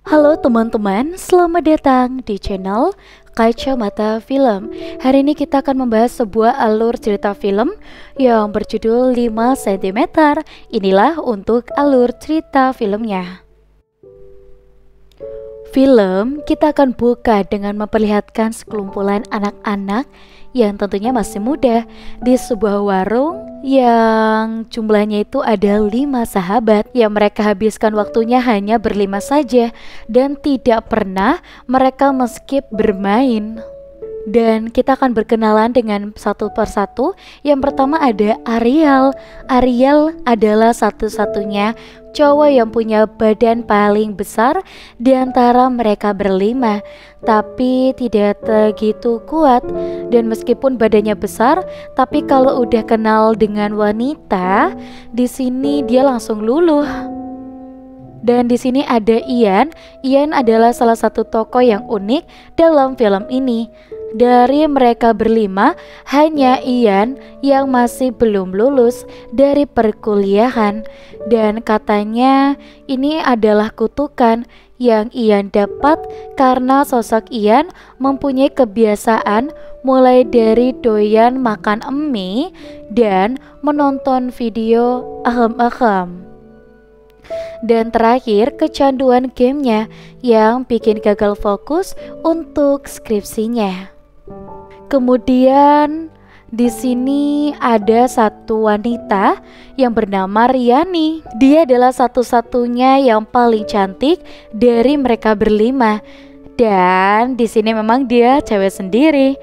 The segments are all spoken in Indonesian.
Halo teman-teman, selamat datang di channel Kacamata Film. Hari ini kita akan membahas sebuah alur cerita film yang berjudul 5 cm. Inilah untuk alur cerita filmnya. Film kita akan buka dengan memperlihatkan sekelumpulan anak-anak yang tentunya masih muda di sebuah warung yang jumlahnya itu ada 5 sahabat yang mereka habiskan waktunya hanya berlima saja dan tidak pernah mereka skip bermain. Dan kita akan berkenalan dengan satu persatu. Yang pertama ada Ariel. Ariel adalah satu-satunya cowok yang punya badan paling besar di antara mereka berlima, tapi tidak begitu kuat. Dan meskipun badannya besar, tapi kalau udah kenal dengan wanita, di sini dia langsung luluh. Dan di sini ada Ian. Ian adalah salah satu tokoh yang unik dalam film ini. Dari mereka berlima, hanya Ian yang masih belum lulus dari perkuliahan. Dan katanya ini adalah kutukan yang Ian dapat karena sosok Ian mempunyai kebiasaan mulai dari doyan makan mie dan menonton video ahem-ahem. Dan terakhir, kecanduan gamenya yang bikin gagal fokus untuk skripsinya. Kemudian di sini ada satu wanita yang bernama Riani. Dia adalah satu-satunya yang paling cantik dari mereka berlima. Dan di sini memang dia cewek sendiri.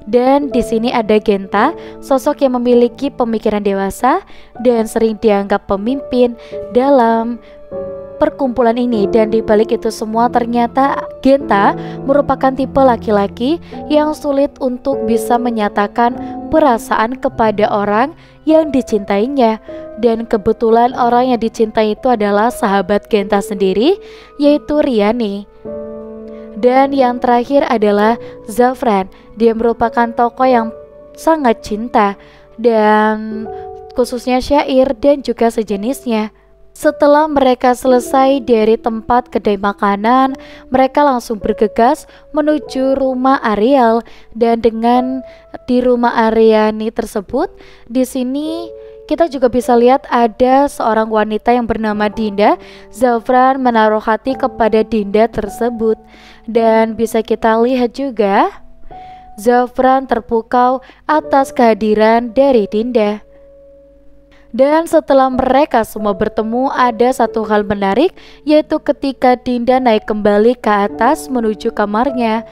Dan di sini ada Genta, sosok yang memiliki pemikiran dewasa dan sering dianggap pemimpin dalam perkumpulan ini. Dan di balik itu semua ternyata Genta merupakan tipe laki-laki yang sulit untuk bisa menyatakan perasaan kepada orang yang dicintainya. Dan kebetulan orang yang dicintai itu adalah sahabat Genta sendiri, yaitu Riani. Dan yang terakhir adalah Zafran. Dia merupakan tokoh yang sangat cinta dan khususnya syair dan juga sejenisnya. Setelah mereka selesai dari tempat kedai makanan, mereka langsung bergegas menuju rumah Ariel. Dan dengan di rumah Ariani tersebut, di sini kita juga bisa lihat ada seorang wanita yang bernama Dinda. Zafran menaruh hati kepada Dinda tersebut. Dan bisa kita lihat juga Zafran terpukau atas kehadiran dari Dinda. Dan setelah mereka semua bertemu, ada satu hal menarik, yaitu ketika Dinda naik kembali ke atas menuju kamarnya,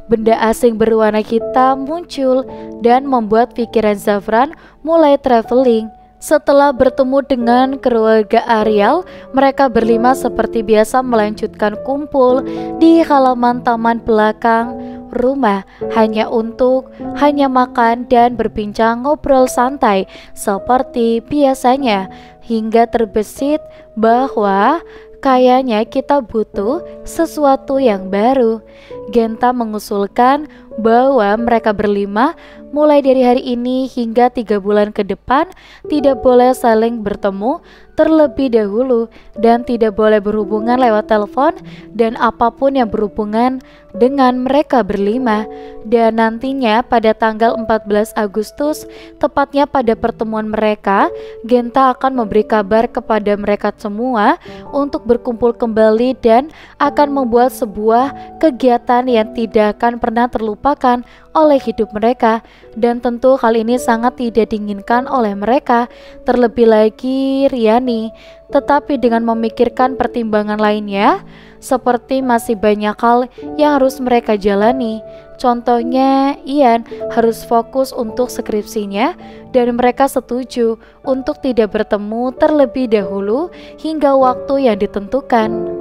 benda asing berwarna hitam muncul dan membuat pikiran Zafran mulai traveling. Setelah bertemu dengan keluarga Ariel, mereka berlima seperti biasa melanjutkan kumpul di halaman taman belakang rumah hanya makan dan berbincang ngobrol santai seperti biasanya, hingga terbesit bahwa kayaknya kita butuh sesuatu yang baru. Genta mengusulkan bahwa mereka berlima mulai dari hari ini hingga 3 bulan ke depan tidak boleh saling bertemu terlebih dahulu dan tidak boleh berhubungan lewat telepon dan apapun yang berhubungan dengan mereka berlima. Dan nantinya pada tanggal 14 Agustus, tepatnya pada pertemuan mereka, Genta akan memberi kabar kepada mereka semua untuk berkumpul kembali dan akan membuat sebuah kegiatan yang tidak akan pernah terlupakan oleh hidup mereka. Dan tentu hal ini sangat tidak diinginkan oleh mereka, terlebih lagi Riani. Tetapi dengan memikirkan pertimbangan lainnya, seperti masih banyak hal yang harus mereka jalani. Contohnya Ian harus fokus untuk skripsinya dan mereka setuju untuk tidak bertemu terlebih dahulu hingga waktu yang ditentukan.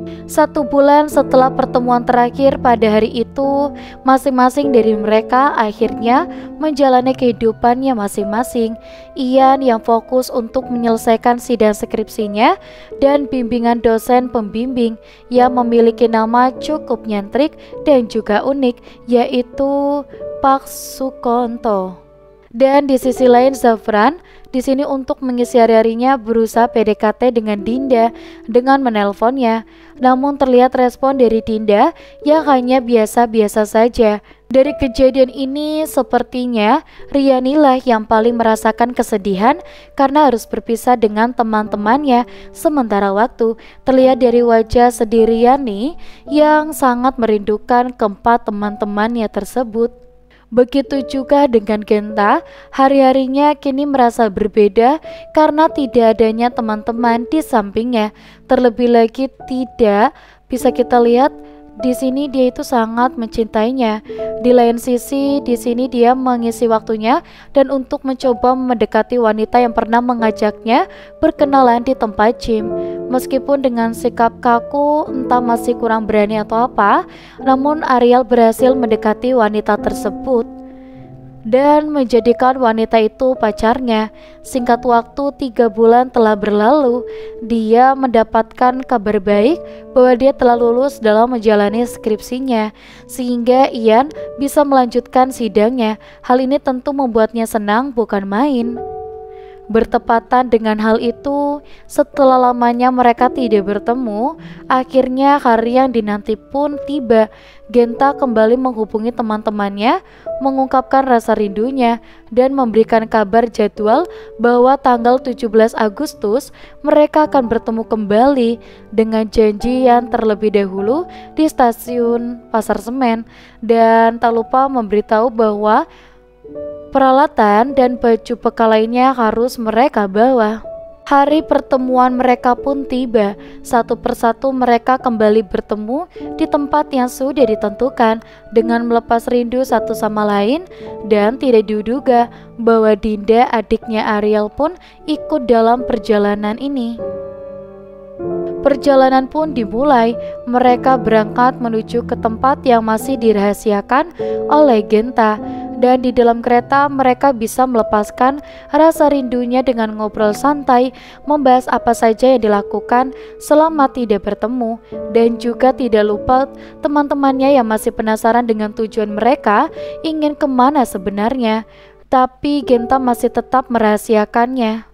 1 bulan setelah pertemuan terakhir pada hari itu, masing-masing dari mereka akhirnya menjalani kehidupannya masing-masing. Ian yang fokus untuk menyelesaikan sidang skripsinya dan bimbingan dosen pembimbing yang memiliki nama cukup nyentrik dan juga unik, yaitu Pak Sukonto. Dan di sisi lain Zafran di sini untuk mengisi hari-harinya berusaha PDKT dengan Dinda dengan menelponnya. Namun terlihat respon dari Dinda yang hanya biasa-biasa saja. Dari kejadian ini sepertinya Rianilah yang paling merasakan kesedihan karena harus berpisah dengan teman-temannya sementara waktu. Terlihat dari wajah sedih Riani yang sangat merindukan keempat teman-temannya tersebut. Begitu juga dengan Genta, hari-harinya kini merasa berbeda karena tidak adanya teman-teman di sampingnya. Terlebih lagi tidak bisa kita lihat di sini dia itu sangat mencintainya. Di lain sisi, di sini dia mengisi waktunya dan untuk mencoba mendekati wanita yang pernah mengajaknya berkenalan di tempat gym. Meskipun dengan sikap kaku, entah masih kurang berani atau apa, namun Ariel berhasil mendekati wanita tersebut dan menjadikan wanita itu pacarnya. Singkat waktu 3 bulan telah berlalu, dia mendapatkan kabar baik bahwa dia telah lulus dalam menjalani skripsinya, sehingga Ian bisa melanjutkan sidangnya. Hal ini tentu membuatnya senang bukan main. Bertepatan dengan hal itu, setelah lamanya mereka tidak bertemu, akhirnya hari yang dinanti pun tiba. Genta kembali menghubungi teman-temannya, mengungkapkan rasa rindunya, dan memberikan kabar jadwal bahwa tanggal 17 Agustus mereka akan bertemu kembali dengan janjian terlebih dahulu di stasiun Pasar Senen. Dan tak lupa memberitahu bahwa peralatan dan baju bekal lainnya harus mereka bawa. Hari pertemuan mereka pun tiba. Satu persatu mereka kembali bertemu di tempat yang sudah ditentukan dengan melepas rindu satu sama lain. Dan tidak diduga bahwa Dinda, adiknya Ariel, pun ikut dalam perjalanan ini. Perjalanan pun dimulai. Mereka berangkat menuju ke tempat yang masih dirahasiakan oleh Genta. Dan di dalam kereta mereka bisa melepaskan rasa rindunya dengan ngobrol santai, membahas apa saja yang dilakukan selama tidak bertemu. Dan juga tidak lupa teman-temannya yang masih penasaran dengan tujuan mereka ingin kemana sebenarnya. Tapi Genta masih tetap merahasiakannya.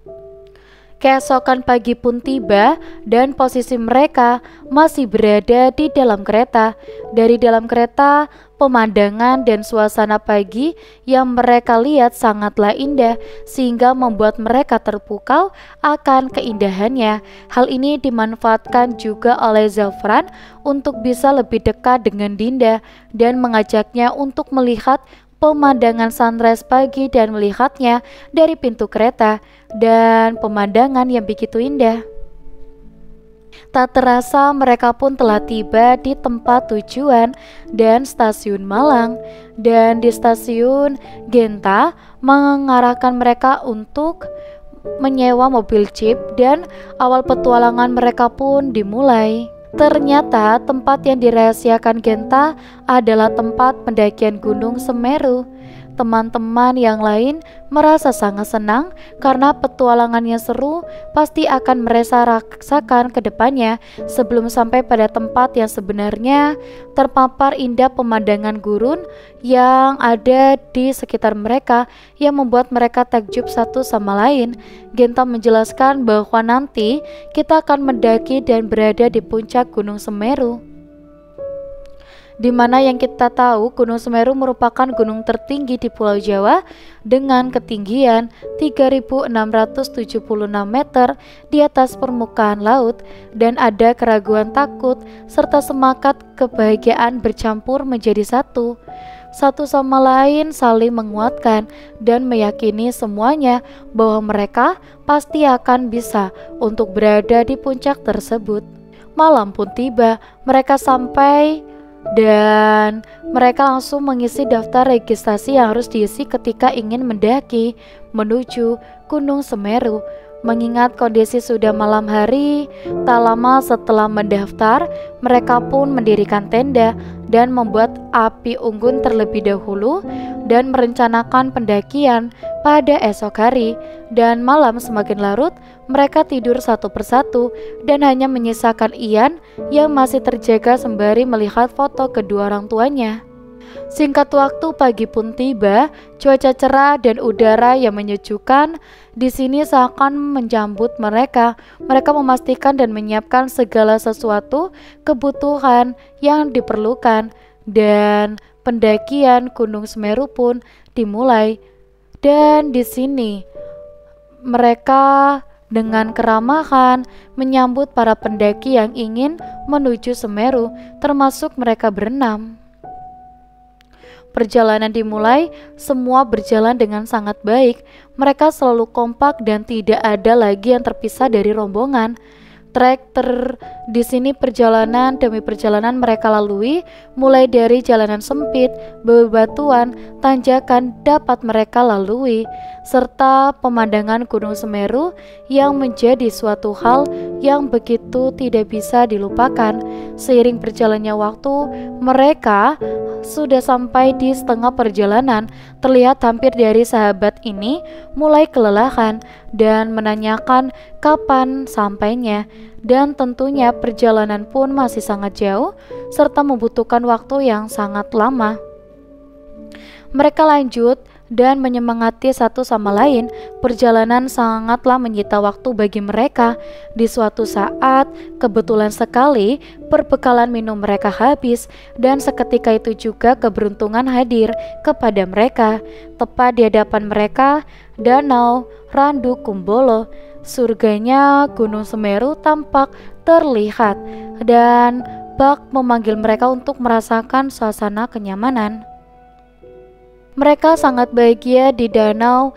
Keesokan pagi pun tiba dan posisi mereka masih berada di dalam kereta. Dari dalam kereta, pemandangan dan suasana pagi yang mereka lihat sangatlah indah sehingga membuat mereka terpukau akan keindahannya. Hal ini dimanfaatkan juga oleh Zafran untuk bisa lebih dekat dengan Dinda dan mengajaknya untuk melihat pemandangan sunrise pagi dan melihatnya dari pintu kereta, dan pemandangan yang begitu indah. Tak terasa mereka pun telah tiba di tempat tujuan dan stasiun Malang. Dan di stasiun, Genta mengarahkan mereka untuk menyewa mobil jeep dan awal petualangan mereka pun dimulai. Ternyata tempat yang dirahasiakan Genta adalah tempat pendakian Gunung Semeru. Teman-teman yang lain merasa sangat senang karena petualangannya seru, pasti akan mereka rasakan ke depannya. Sebelum sampai pada tempat yang sebenarnya, terpapar indah pemandangan gurun yang ada di sekitar mereka yang membuat mereka takjub satu sama lain. Genta menjelaskan bahwa nanti kita akan mendaki dan berada di puncak Gunung Semeru, di mana yang kita tahu Gunung Semeru merupakan gunung tertinggi di Pulau Jawa dengan ketinggian 3.676 meter di atas permukaan laut, dan ada keraguan takut serta semangat kebahagiaan bercampur menjadi satu. Satu sama lain saling menguatkan dan meyakini semuanya bahwa mereka pasti akan bisa untuk berada di puncak tersebut. Malam pun tiba, mereka sampai dan mereka langsung mengisi daftar registrasi yang harus diisi ketika ingin mendaki menuju Gunung Semeru. Mengingat kondisi sudah malam hari, tak lama setelah mendaftar, mereka pun mendirikan tenda dan membuat api unggun terlebih dahulu dan merencanakan pendakian pada esok hari. Dan malam semakin larut, mereka tidur satu persatu dan hanya menyisakan Ian yang masih terjaga sembari melihat foto kedua orang tuanya. Singkat waktu pagi pun tiba, cuaca cerah dan udara yang menyejukkan di sini seakan menjambut mereka. Mereka memastikan dan menyiapkan segala sesuatu kebutuhan yang diperlukan dan pendakian Gunung Semeru pun dimulai. Dan di sini mereka dengan keramahan menyambut para pendaki yang ingin menuju Semeru, termasuk mereka berenam. Perjalanan dimulai, semua berjalan dengan sangat baik. Mereka selalu kompak dan tidak ada lagi yang terpisah dari rombongan. Di sini perjalanan demi perjalanan mereka lalui, mulai dari jalanan sempit, bebatuan, tanjakan dapat mereka lalui, serta pemandangan Gunung Semeru yang menjadi suatu hal yang begitu tidak bisa dilupakan. Seiring berjalannya waktu, mereka sudah sampai di setengah perjalanan. Terlihat hampir dari sahabat ini mulai kelelahan dan menanyakan kapan sampainya. Dan tentunya perjalanan pun masih sangat jauh serta membutuhkan waktu yang sangat lama. Mereka lanjut dan menyemangati satu sama lain. Perjalanan sangatlah menyita waktu bagi mereka. Di suatu saat, kebetulan sekali perbekalan minum mereka habis, dan seketika itu juga keberuntungan hadir kepada mereka. Tepat di hadapan mereka, Danau Randu Kumbolo, surganya Gunung Semeru tampak terlihat, dan bak memanggil mereka untuk merasakan suasana kenyamanan. Mereka sangat bahagia di danau,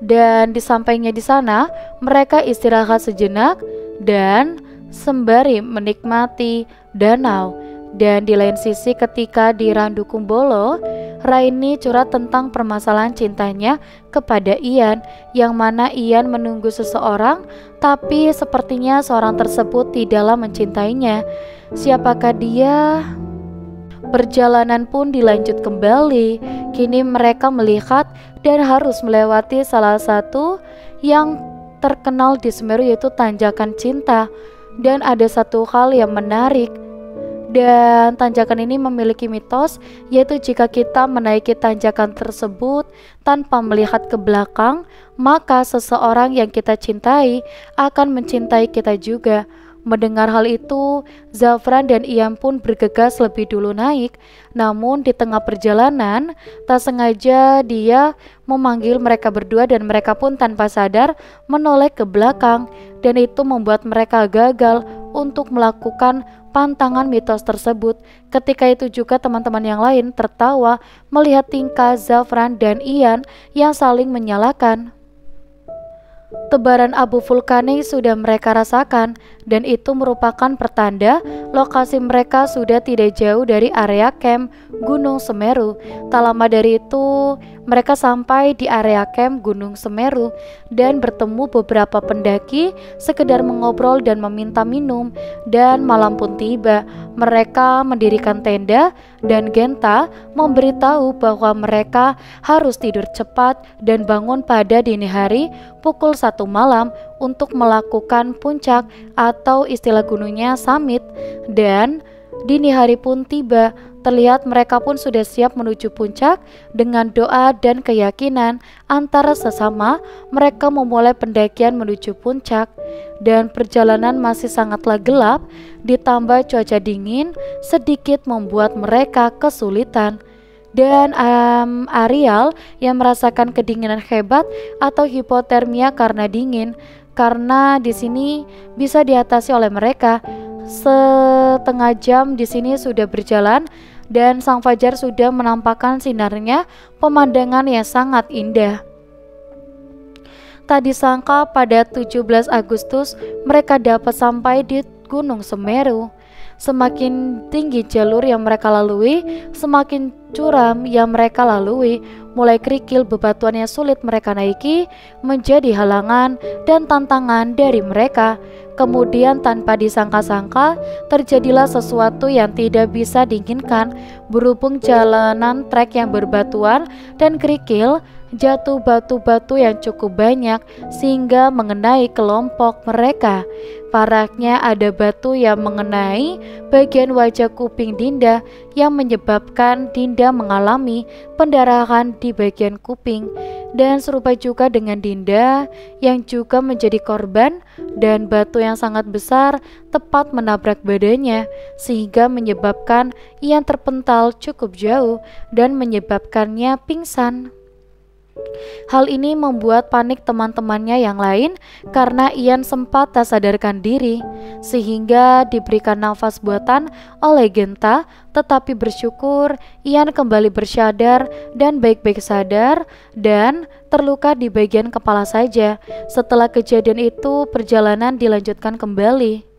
dan disampainya di sana mereka istirahat sejenak dan sembari menikmati danau. Dan di lain sisi, ketika di Randu Kumbolo, Raini curhat tentang permasalahan cintanya kepada Ian, yang mana Ian menunggu seseorang, tapi sepertinya seorang tersebut tidaklah mencintainya. Siapakah dia? Perjalanan pun dilanjut kembali. Kini mereka melihat dan harus melewati salah satu yang terkenal di Semeru, yaitu Tanjakan Cinta. Dan ada satu hal yang menarik, dan tanjakan ini memiliki mitos, yaitu jika kita menaiki tanjakan tersebut tanpa melihat ke belakang, maka seseorang yang kita cintai akan mencintai kita juga. Mendengar hal itu, Zafran dan Ian pun bergegas lebih dulu naik. Namun di tengah perjalanan, tak sengaja dia memanggil mereka berdua, dan mereka pun tanpa sadar menoleh ke belakang, dan itu membuat mereka gagal untuk melakukan pantangan mitos tersebut. Ketika itu juga teman-teman yang lain tertawa melihat tingkah Zafran dan Ian yang saling menyalahkan. Tebaran abu vulkanik sudah mereka rasakan, dan itu merupakan pertanda lokasi mereka sudah tidak jauh dari area camp Gunung Semeru. Tak lama dari itu, mereka sampai di area camp Gunung Semeru dan bertemu beberapa pendaki sekedar mengobrol dan meminta minum. Dan malam pun tiba. Mereka mendirikan tenda, dan Genta memberitahu bahwa mereka harus tidur cepat dan bangun pada dini hari pukul 1 malam untuk melakukan puncak atau istilah gunungnya summit. Dan dini hari pun tiba. Terlihat mereka pun sudah siap menuju puncak. Dengan doa dan keyakinan antara sesama, mereka memulai pendakian menuju puncak. Dan perjalanan masih sangatlah gelap, ditambah cuaca dingin sedikit membuat mereka kesulitan. Dan Ariel yang merasakan kedinginan hebat atau hipotermia karena dingin, karena di sini bisa diatasi oleh mereka. Setengah jam di sini sudah berjalan, dan sang fajar sudah menampakkan sinarnya, pemandangan yang sangat indah. Tak disangka pada 17 Agustus mereka dapat sampai di Gunung Semeru. Semakin tinggi jalur yang mereka lalui, semakin curam yang mereka lalui. Mulai kerikil, bebatuan yang sulit mereka naiki menjadi halangan dan tantangan dari mereka. Kemudian tanpa disangka-sangka terjadilah sesuatu yang tidak bisa diinginkan. Berhubung jalanan trek yang berbatuan dan kerikil, jatuh batu-batu yang cukup banyak sehingga mengenai kelompok mereka. Parahnya ada batu yang mengenai bagian wajah kuping Dinda yang menyebabkan Dinda mengalami pendarahan di bagian kuping. Dan serupa juga dengan Dinda yang juga menjadi korban, dan batu yang sangat besar tepat menabrak badannya sehingga menyebabkan ia terpental cukup jauh dan menyebabkannya pingsan. Hal ini membuat panik teman-temannya yang lain karena Ian sempat tak sadarkan diri, sehingga diberikan nafas buatan oleh Genta. Tetapi bersyukur Ian kembali bersadar dan baik-baik sadar dan terluka di bagian kepala saja. Setelah kejadian itu, perjalanan dilanjutkan kembali.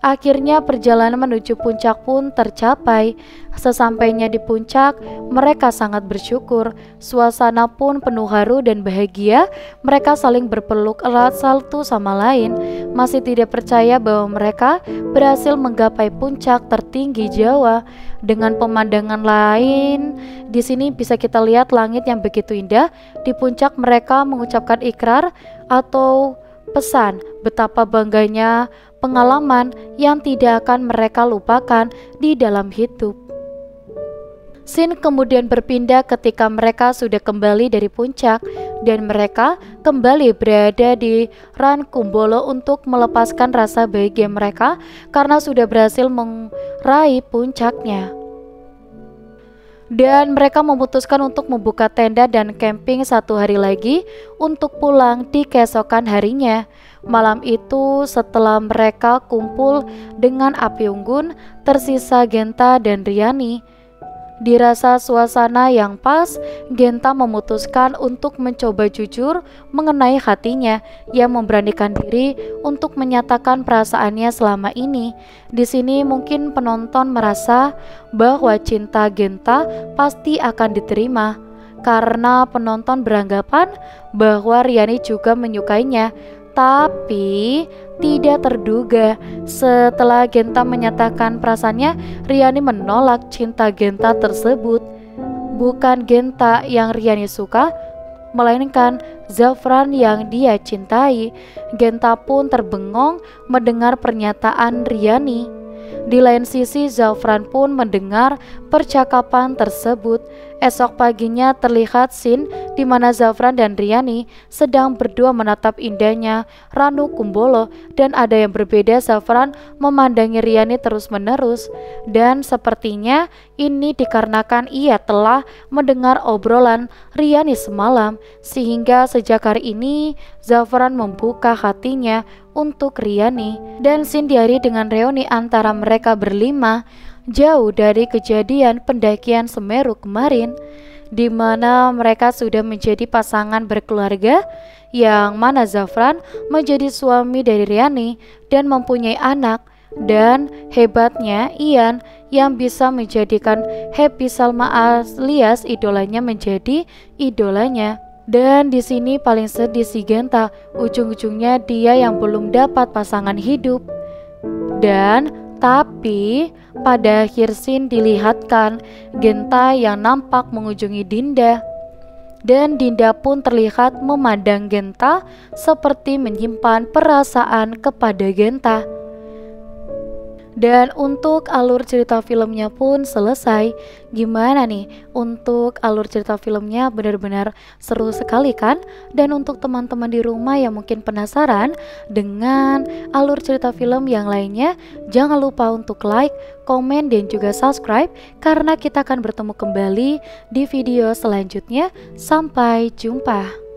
Akhirnya perjalanan menuju puncak pun tercapai. Sesampainya di puncak, mereka sangat bersyukur. Suasana pun penuh haru dan bahagia. Mereka saling berpeluk erat satu sama lain. Masih tidak percaya bahwa mereka berhasil menggapai puncak tertinggi Jawa. Dengan pemandangan lain, di sini bisa kita lihat langit yang begitu indah. Di puncak mereka mengucapkan ikrar atau pesan betapa bangganya pengalaman yang tidak akan mereka lupakan di dalam hidup. Scene kemudian berpindah ketika mereka sudah kembali dari puncak dan mereka kembali berada di Rankumbolo untuk melepaskan rasa bahagia mereka karena sudah berhasil meraih puncaknya. Dan mereka memutuskan untuk membuka tenda dan camping 1 hari lagi untuk pulang di keesokan harinya. Malam itu setelah mereka kumpul dengan api unggun, tersisa Genta dan Riani. Dirasa suasana yang pas, Genta memutuskan untuk mencoba jujur mengenai hatinya. Ia memberanikan diri untuk menyatakan perasaannya selama ini. Di sini mungkin penonton merasa bahwa cinta Genta pasti akan diterima, karena penonton beranggapan bahwa Riani juga menyukainya. Tapi tidak terduga, setelah Genta menyatakan perasaannya, Riani menolak cinta Genta tersebut. Bukan Genta yang Riani suka, melainkan Zafran yang dia cintai. Genta pun terbengong mendengar pernyataan Riani. Di lain sisi, Zafran pun mendengar percakapan tersebut. Esok paginya terlihat scene di mana Zafran dan Riani sedang berdua menatap indahnya Rankumbolo, dan ada yang berbeda. Zafran memandangi Riani terus-menerus, dan sepertinya ini dikarenakan ia telah mendengar obrolan Riani semalam, sehingga sejak hari ini Zafran membuka hatinya untuk Riani. Dan scene diakhiri dengan reuni antara mereka berlima, jauh dari kejadian pendakian Semeru kemarin, di mana mereka sudah menjadi pasangan berkeluarga, yang mana Zafran menjadi suami dari Riani dan mempunyai anak. Dan hebatnya Ian yang bisa menjadikan Happy Salma alias idolanya menjadi idolanya. Dan di sini paling sedih si Genta, ujung-ujungnya dia yang belum dapat pasangan hidup. Dan tapi pada akhir scene dilihatkan Genta yang nampak mengunjungi Dinda, dan Dinda pun terlihat memandang Genta seperti menyimpan perasaan kepada Genta. Dan untuk alur cerita filmnya pun selesai. Gimana nih untuk alur cerita filmnya? Benar-benar seru sekali kan? Dan untuk teman-teman di rumah yang mungkin penasaran dengan alur cerita film yang lainnya, jangan lupa untuk like, komen, dan juga subscribe, karena kita akan bertemu kembali di video selanjutnya. Sampai jumpa.